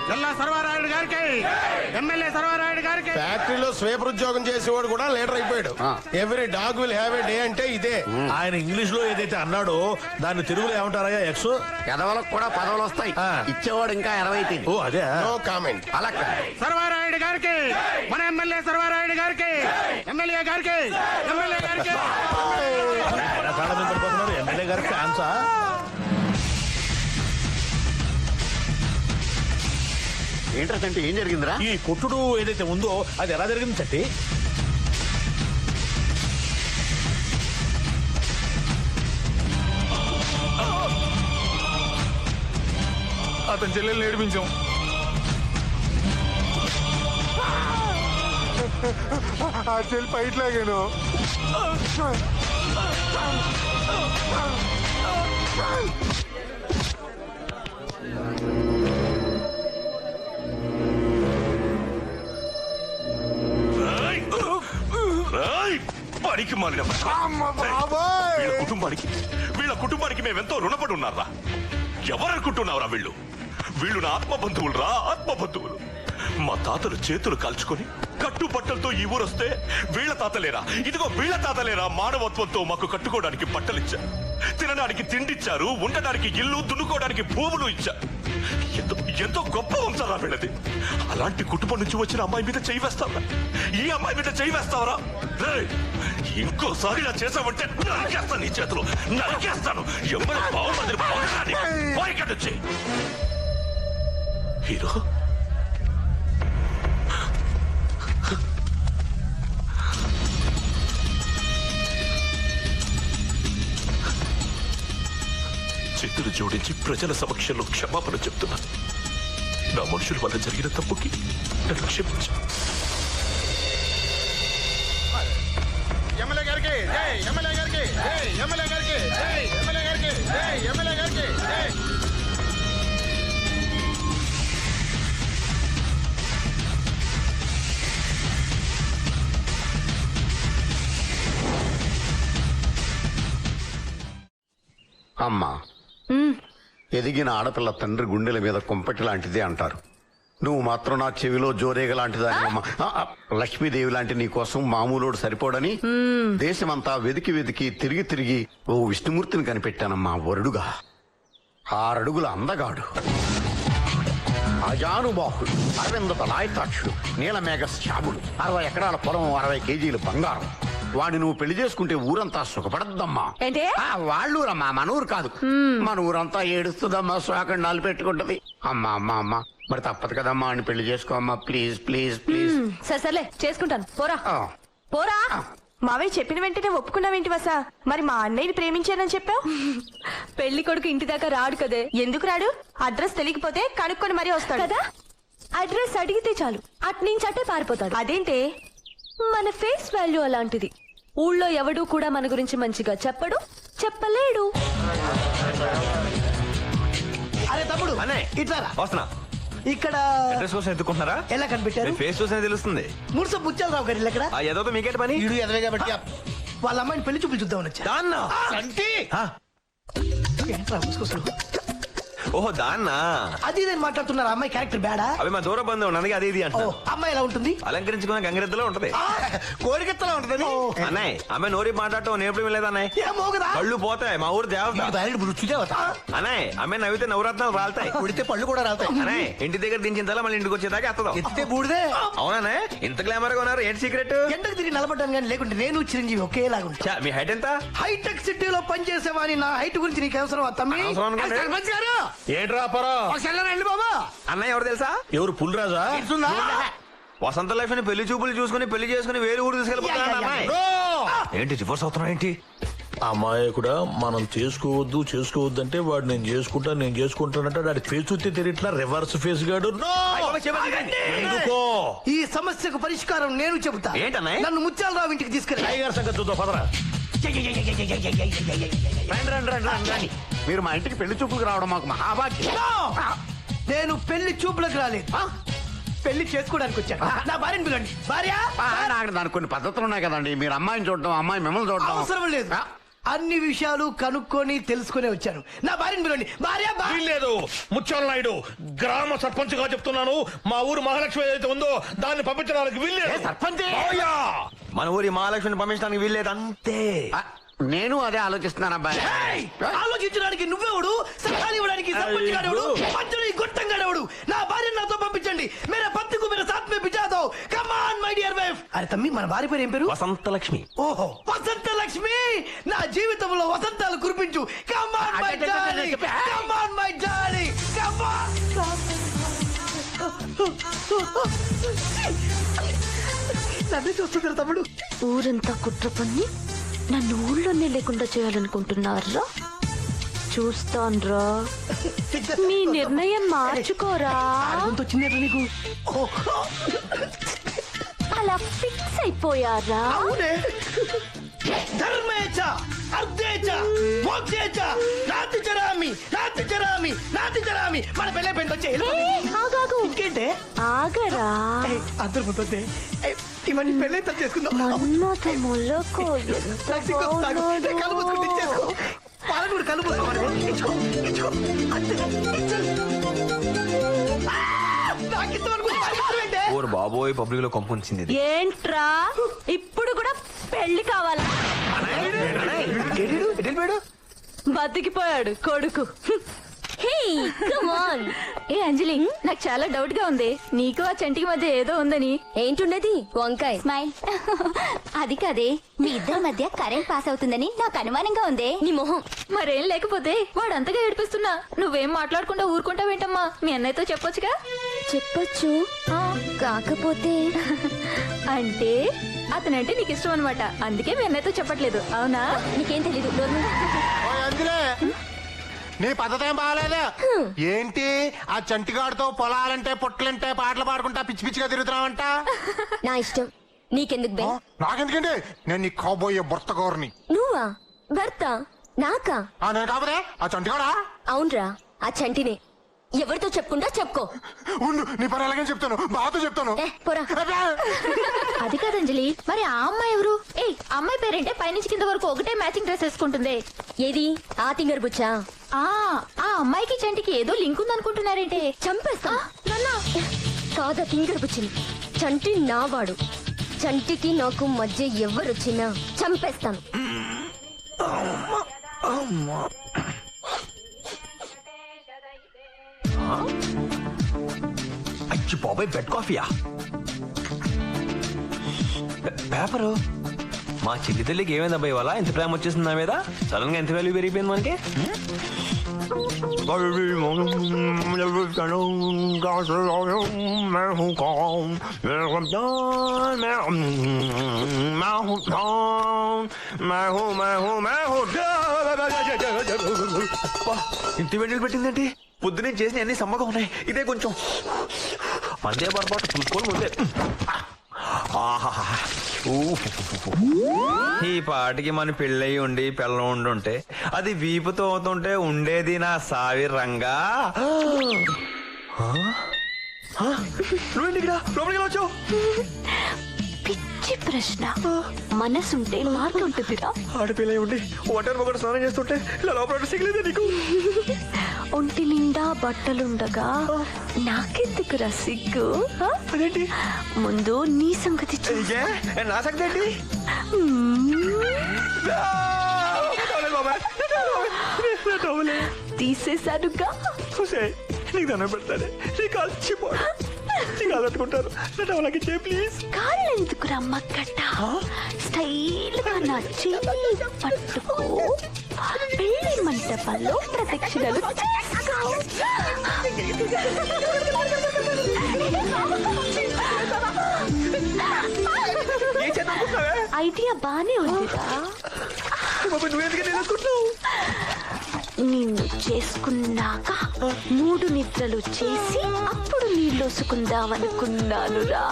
గల్లా సర్వారాయుడు గారికి, ఎమ్మెల్యే సర్వారాయుడు గారికి. ఫ్యాక్టరీలో స్వీపర్ ఉద్యోగం చేసేవాడు కూడా లీడర్ అయిపోయాడు. Every dog will have a day అంటే ఇదే. ఆయన ఇంగ్లీష్ లో ఏదైతే అన్నాడో దాన్ని తెలుగులో ఏమంటారా? ఎక్స్ ఎదవలకు కూడా పదవులు వస్తాయి. ఇచ్చేవాడు ఇంకా 20. ఓ అదే. No comment. అలా సర్వారాయుడు గారికి, మన ఎమ్మెల్యే సర్వారాయుడు గారికి, ఎమ్మెల్యే గారికి, ఎమ్మెల్యే గారికి. ఎమ్మెల్యే గారి ఫ్యాన్సా? ఏంటంటే ఏం జరిగిందిరా? ఈ కొట్టుడు ఏదైతే ఉందో అది ఎలా జరిగింది చట్టి? అతని చెల్లెల్ని ఏడిపించాం. ఆ చెల్లి పైట్ లాగాను. పనికి మాలిన వీళ్ళ కుటుంబానికి మేమెంతో రుణపడి ఉన్నారా? ఎవరనుకుంటున్నావురా వీళ్ళు? వీళ్ళు నా ఆత్మబంధువులు రా, ఆత్మబంధువులు. మా తాతలు చేతులు కాల్చుకొని కట్టుబట్టలతో ఈ ఊరొస్తే వీళ్ళ తాతలేరా, ఇదిగో వీళ్ళ తాతలేరా మానవత్వంతో మాకు కట్టుకోవడానికి బట్టలిచ్చారు, తినడానికి తిండిచ్చారు, ఉండడానికి ఇల్లు, దున్నుకోవడానికి భూములు ఇచ్చారు. ఎంతో గొప్ప వంశారా వీళ్ళది. అలాంటి కుటుంబం నుంచి వచ్చిన అమ్మాయి మీద చేయి వేస్తావరా? ఈ అమ్మాయి మీద చేయి వేస్తావరా? ఇంకోసారి నా చేసావంటే నరికేస్తాను, నీ చేతులు నరికేస్తాను. ఎవరు బాగుంది హీరో. చేతులు జోడించి ప్రజల సమక్షంలో క్షమాపణ చెప్తున్నా. నా మనుషుల వల్ల జరిగిన తప్పుకి నన్ను క్షమించు. ఎమ్మెల్యే గారికి, ఎమ్మెల్యే గారికి, ఎమ్మెల్యే గారికి, ఎమ్మెల్యే గారికి, ఎమ్మెల్యే గారికి. అమ్మా, ఎదిగిన ఆడపిల్ల తండ్రి గుండెల మీద కుంపటి లాంటిదే అంటారు. నువ్వు మాత్రం నా చెవిలో జోరేగ లాంటిదానివమ్మా. లక్ష్మీదేవి లాంటి నీ కోసం మామూలోడు సరిపోడని దేశమంతా వెతికి వెతికి తిరిగి తిరిగి ఓ విష్ణుమూర్తిని కనిపెట్టానమ్మా. వరుడుగా 6 అడుగుల అందగాడు, అజానుబాహుడు, అరవింద తలాయతాక్షుడు, నీలమేఘ శ్యాముడు, 60 ఎకరాల పొలం, 60 కేజీలు బంగారం. వాడిని నువ్వు పెళ్లి చేసుకుంటే ఊరంతా సుఖపడద్దమ్మా. వాళ్ళూరమ్మా, మన ఊరు కాదు. మన ఊరంతా ఏడుస్తుందమ్మా, శోకండాలు పెట్టుకుంటది. అమ్మా అమ్మా అమ్మా, మరి తప్పదు కదమ్మా అని పెళ్లి చేసుకోమ్మా. Please please please. సరే చేసుకుంటాను. పోరా పోరా. మావయ్య చెప్పిన వెంటనే ఒప్పుకున్నావేంటి వసా? మరి మా అన్నయ్యని ప్రేమించానని చెప్పావు. పెళ్లి కొడుకు ఇంటి దాకా రాడు కదే. ఎందుకు రాడు? అడ్రస్ తెలియకపోతే కనుక్కొని మరీ వస్తాడు కదా. అడ్రస్ అడిగితే చాలు అట్నుంచి అట్టే పారిపోతాడు. అదేంటే మన ఫేస్ వాల్యూ అలాంటిది. ఊళ్ళో ఎవడూ కూడా మన గురించి మంచిగా చెప్పడు, చెప్పలేడు. అరే తమ్ముడు, ఇట్లారా వస్తున్నా. ఇక్కడ అడ్రస్ కోసం ఎత్తుకుంటున్నారా? ఎలా కనిపెట్టారు? ఫేస్ చూసే తెలుస్తుంది. మురుస బుచ్చాలరావు గారు ఇక్కడ. ఏదో మీకేంటి పని? ఈడు ఎదవే కాబట్టి వాళ్ళ అమ్మాయిని పెళ్లి చూపులు చూద్దామని వచ్చా. ఏంట్రా ముసుకొసలు? ఓహో దాన్నా. అది నేను మాట్లాడుతున్నారు. అమ్మాయి క్యారెక్టర్ బ్యాడా? అవి మా దూర బంధువు అందుకే అది ఇది అంట. అమ్మాయి ఎలా ఉంటుంది? అలంకరించుకున్న గంగిరెద్దులో ఉంటది, కోరికెత్తలా ఉంటది. అన్నయ్య అమ్మాయి నోరి మాట్లాడటం నేర్పడం లేదు అన్నయ్య. ఏమో కదా, పళ్ళు పోతాయి. మా ఊరు దేవత అన్నయ్య. అమ్మాయి నవ్వితే నవరత్నాలు రాలుతాయి, ఉడితే పళ్ళు కూడా రాలుతాయి. అన్నయ్య ఇంటి దగ్గర దించిన మళ్ళీ ఇంటికి వచ్చేదాకా ఎత్తదాం. ఎత్తితే బూడిదే. అవునా? ఇంత గ్లామర్ గా ఉన్నారు, ఏంటి సీక్రెట్? ఎండకు తిరిగి నిలబడ్డాను కానీ లేకుంటే నేను చిరంజీవి ఒకేలాగా ఉంటా. మీ హైట్ ఎంత? హైటెక్ సిటీలో పనిచేసేవాని నా హైట్ గురించి నీకు అవసరం తమ్మి? ఏంట్రా పరా? బాబా అన్నయ్య ఎవరు తెలుసా? ఎవరు? పుల్రాజా? వసంత లైఫ్ ని పెళ్లి చూపులు చూసుకుని పెళ్లి చేసుకుని వేరే ఊరు తీసుకెళ్ళిపోతున్నా అమ్మాయి. ఏంటి రివర్స్ అవుతున్నావు ఏంటి? అమ్మాయి కూడా మనం చేసుకోవద్దు అంటే వాడు నేను చేసుకుంటానంటే వాడి ఫేస్ చూస్తే తెలియట్లా. రివర్స్ ఫేస్ గాడు. ఎందుకో ఈ సమస్యకు పరిష్కారం నేను చెబుతా. ఏంటన్నయ్య? నన్ను ముత్యాలరావు ఇంటికి తీసుకెళ్ళి టైగర్ సంగతి చూద్దాం పదరా. రండి. మీరు మా ఇంటికి పెళ్లి చూపులకు రావడం మాకు మహాభాగ్యం. నేను పెళ్లి చూపులకు రాలేదు, పెళ్లి చేసుకోవడానికి వచ్చాను. నా భార్యను పిలండి. భార్య నాకు దానికి కొన్ని పద్ధతులు ఉన్నాయి కదండి. మీరు అమ్మాయిని చూడడం, అమ్మాయి మిమ్మల్ని చూడడం అవసరం లేదు. అన్ని విషయాలు కనుక్కొని తెలుసుకునే వచ్చాను. నా భార్యను పిలవండి. భార్య లేదు ముత్యాల నాయుడు, గ్రామ సర్పంచ్ గా చెప్తున్నాను. మా ఊరు మహాలక్ష్మి ఏదైతే ఉందో దాన్ని పంపించడానికి వీల్లేదు. సర్పంచ్ మన ఊరి మహాలక్ష్మిని పంపించడానికి వీల్లేదు అంతే. నేను అదే ఆలోచిస్తున్నాను అబ్బాయి. ఆలోచించడానికి నువ్వెవడు? సలహాలు ఇవ్వడానికి సర్పంచ్ గాడెవడు? పంచులు ఈ గొట్టంగాడెవడు? నా భార్యను నాతో పంపించండి. మేరా పత్తి కు మేరా సాత్ మే బిఠా దో. Come on my dear wife. అరే తమ్మి, మన భార్య పేరు ఏం పేరు? వసంత లక్ష్మి. ఓహో, వసంత లక్ష్మి. నా జీవితంలో వసంతాలు కురిపించు. Come on my darling, come on my darling, come on. నన్ను చూస్తున్నారు తమ్ముడు. ఊరంతా కుట్ర పన్ని నన్ను ఊళ్ళోనే లేకుండా చేయాలనుకుంటున్నారా? చూస్తాన్రా. మీ నిర్ణయం మార్చుకోరా. వచ్చిందే నీకు. అలా ఫిక్స్ అయిపోయారా? అవునే. ధర్మేచ అర్ధేచ మోక్షేచ నాతి చరామి నాతి చరామి నాతి చరామి. మన పెళ్ళే పెంట వచ్చే ఆగాగు. ఇంకేంటే ఆగరా. అందరు ముందే ఇవన్నీ పెళ్ళే చేసుకుందాం. మన్మథ మొలకు కలు మూసుకుంటే ఇచ్చేసుకో. పాలను కూడా కలు మూసుకోమని ఇచ్చుకో, ఇచ్చుకో. ఓరు బాబోయ్, పబ్లిక్ లో కొంపొచ్చింది ఇది. ఏంట్రా ఇప్పుడు కూడా పెళ్లి కావాలా? బతికిపోయాడు కొడుకు. ఏ అంజలి, నాకు చాలా డౌట్ గా ఉంది. నీకు ఆ చంటికి మధ్య ఏదో ఉందని. ఏంటున్నది? వంకాయ స్మైల్. అది కాదే, మీ ఇద్దరి మధ్య కరెంట్ పాస్ అవుతుందని నాకు అనుమానంగా ఉందే. నీ మొహం. మరేం లేకపోతే వాడు అంతగా ఏడిపిస్తున్నా నువ్వేం మాట్లాడకుండా ఊరుకుంటావేంటమ్మా? మీ అన్నయ్యతో చెప్పొచ్చుగా. చెప్పొచ్చు, కాకపోతే అంటే అతనంటే నీకు ఇష్టం అనమాట. అందుకే మీ అన్నయ్యతో చెప్పట్లేదు. అవునా? నీకేం తెలీదు. అందులే నీ పద్ధతి ఏం బాగాలేదు. ఏంటి ఆ చంటిగాడితో పొలాలంటే పొట్లంటే పాటలు పాడుకుంటా పిచ్చి పిచ్చిగా తిరుగుతున్నావంట? నా ఇష్టం, నీకెందుకు బే? నాకెందుకండి, నేను నీ కాబోయే భర్త గౌరిని. నువ్వా? భర్త నాకా? నేను కాకపోతే ఆ చంటిగాడా? అవునరా, ఆ చంటినే. ఎవరితో చెప్పుకుంటా చెప్పుకో. ఉండు, నీ పని అలాగే చెప్తాను, బాతో చెప్తాను. పోరా. అది కాదంజలి, మరి ఆ అమ్మాయి ఎవరు? ఏ అమ్మాయి పేరేంటే పైనుంచి కింద వరకు ఒకటే మ్యాచింగ్ డ్రెస్ వేసుకుంటుంది. ఏది? ఆ తింగర్ బుచ్చా? ఆ అమ్మాయికి చంటికి ఏదో లింక్ ఉందనుకుంటున్నారేంటే? చంపేస్తా. కాదా తింగర్ బుచ్చిని. చంటి నావాడు. చంటికి నాకు మధ్య ఎవరొచ్చినా చంపేస్తాను. అచ్చి బాబాయ్, బెడ్ కాఫీయా? పేపరు. మా చిట్టి తల్లికి ఏమైంది అబ్బాయి ఇవాళ? ఇంత ప్రేమ వచ్చేసింది నా మీద. సడన్ గా ఎంత వాల్యూ పెరిగిపోయింది మనకి. ఇంటి వెంటలు పెట్టిందేంటి? పొద్దునే చేసిన అన్ని సమ్మగా ఉన్నాయి. ఇదే కొంచెం మందే పొరపాటు చూసుకోవాలి ముందే. ఈ పాటికి మన పెళ్ళయి ఉండి పిల్లం ఉండుంటే, అది వీపుతో అవుతుంటే ఉండేది నా సావి రంగా. నువ్వేంటి ఇక్కడ లోపలికి వచ్చావు? పిచ్చి ప్రశ్న. మనసుంటే మార్గం ఉంటుందిరా. ఆడపిల్ల ఉండి ఒంటరి ఒకటి స్నానం చేస్తుంటే ఇలా లోపల సిగలేదే నీకు? ఒంటి నిండా బట్టలుండగా నాకెందుకురా సిగ్గు? అదేంటి? ముందు నీ సంగతి నా సంగతి ఏంటి? తీసేశానుగా. నీకు దండం పెడతానే, నీ కాలు చిపోడు, నీ కాలు పట్టుకుంటారు. అలాగే చేయి ప్లీజ్. కాళ్ళు ఎందుకురా మక్కట? స్టైల్ గా నా చెయ్యి పట్టుకో. పెళ్లి మంటపంలో ప్రదక్షిణలు చేసుకో. ఐడియా బానే ఉందిరా. నిన్ను చేసుకున్నాక 3 నిద్రలు చేసి అప్పుడు నీళ్ళొసుకుందాం అనుకున్నానురా.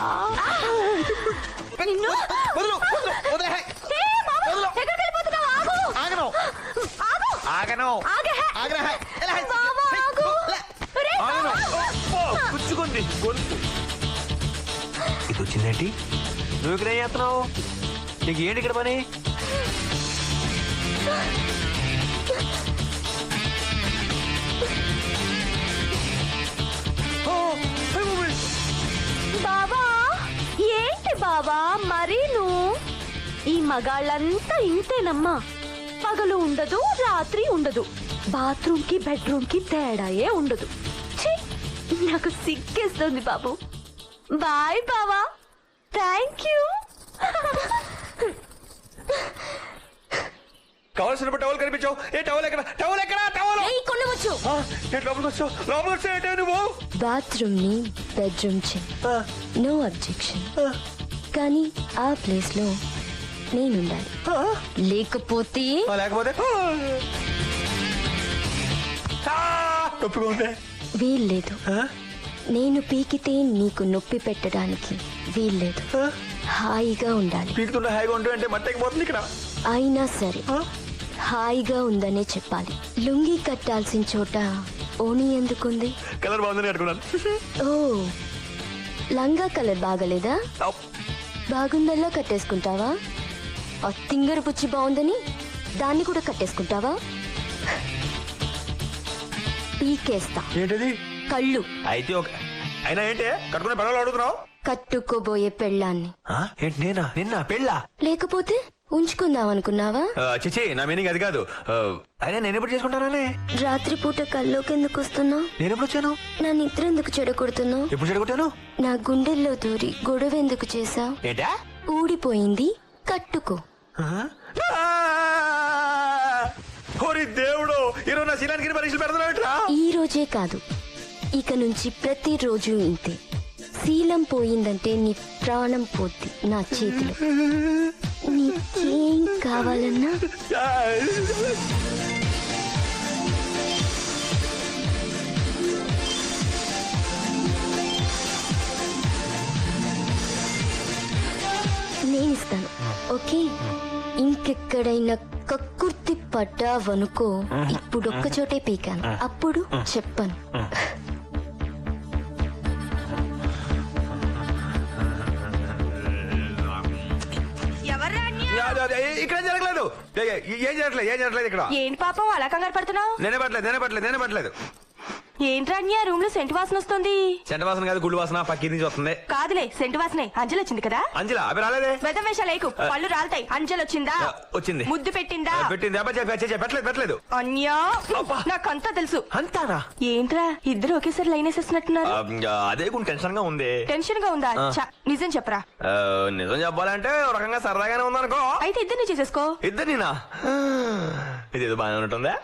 పుచ్చుకుంది గొంతు. ఇది వచ్చిందేంటి? నువ్వు ఇక్కడ ఏం చేస్తున్నావు? నీకు ఏంటి ఇక్కడ పని? బాబా ఏంటి బాబా మరీ నువ్వు ఈ మగాళ్ళంతా ఇంతేనమ్మా పగలు ఉండదు రాత్రి ఉండదు బాత్రూమ్ కి బెడ్రూమ్ కి తేడాయే ఉండదు ఛీ, నాకు సిగ్గేస్తుంది బాబు బాయ్ బావా థ్యాంక్ యూ కావాల్సిన టవల్ కనిపించావు. ఏ టవల్ ఎక్కడ టవల్ ఎక్కడ టవల్ కొనవచ్చు లోపలికి వచ్చావు లోపలికి వచ్చా నువ్వు. బాత్రూమ్ ని బెడ్రూమ్ చే నో అబ్జెక్షన్ కానీ ఆ ప్లేస్ లో నేనుండాలి లేకపోతే లేకపోతే నొప్పిగా ఉంది. వీల్లేదు నేను పీకితే నీకు నొప్పి పెట్టడానికి వీల్లేదు హాయిగా ఉండాలి పీకుతున్న హాయిగా ఉంటే అంటే మట్టకి పోతుంది ఇక్కడ. అయినా సరే హాయిగా ఉందనే చెప్పాలి లుంగి కట్టాల్సిన చోట ఓణి ఎందుకుంది కలర్ బాగుందని కట్టుకున్నాను. ఓ లంగా కలర్ బాగలేదా బాగుందల్లా కట్టేసుకుంటావా ఆ తింగర పుచ్చి బాగుందని దాన్ని కూడా కట్టేసుకుంటావా పీకేస్తా ఏంటది కళ్ళు అయితే ఒక అయినా ఏంటి కట్టుకునే పడవలు అడుగుతున్నావు. కట్టుకోబోయే పెళ్ళాన్ని ఏంటి నేనా నిన్న పెళ్ళా లేకపోతే ఉంచుకుందాం అనుకున్నావా చిచి నా మీనింగ్ అది కాదు. అయినా నేను ఎప్పుడు చేసుకుంటానే. రాత్రిపూట కల్లోకి ఎందుకు వస్తున్నావు నేను ఎప్పుడు వచ్చాను నా నిద్ర ఎందుకు చెడగొడుతున్నావు ఎప్పుడు చెడగొట్టాను. నా గుండెల్లో దూరి గొడవ ఎందుకు చేశావు ఏంటా ఊడిపోయింది కట్టుకో ఓరి దేవుడు ఈరోజు నా శీలానికి పరీక్షలు పెడతారా. ఈ రోజే కాదు ఇక నుంచి ప్రతిరోజు ఇంతే శీలం పోయిందంటే నీ ప్రాణం పోద్ది నా చేతిలో నీకేం కావాలన్నా నేనిస్తాను ఓకే ఇంకెక్కడైనా కక్కుర్తి పడ్డావనుకో ఇప్పుడొక్క చోటే పీకాను అప్పుడు చెప్పను ఇక్కడ జరగలేదు ఏం జరగలేదు ఇక్కడ. ఏంటి పాపం అలా కంగారు పడుతున్నావు నేనే పట్టలేదు. ఏంట్రా అన్య రూమ్ లో సెంటు వాసన వస్తుంది చెంట వాసన కాదు గుళ్ళు వాసన పక్కి నుంచి వస్తుంది. కాదులే సెంటు వాసనే అంజలి వచ్చింది కదా అంజలా అవి రాలేదే. వెదవేషాలేకు పళ్ళు రాలతాయి అంజలి వచ్చిందా వచ్చింది ముద్దు పెట్టిందా పెట్టింది పెట్టలేదు. అన్యా నాకంతా తెలుసు అంతానా ఏంట్రా ఇద్దరు ఒకేసారి లైన్ వేసేస్తున్నట్టున్నారు అదే కొంచెం టెన్షన్ గా ఉంది. టెన్షన్ గా ఉందా ఛ, నిజం చెప్పరా నిజం చెప్పాలంటే ఒక రకంగా సరదాగానే ఉందనుకో. అయితే ఇద్దరిని చేసేసుకో ఇద్దరినా ఇదేదో బాగానే ఉంటుందా.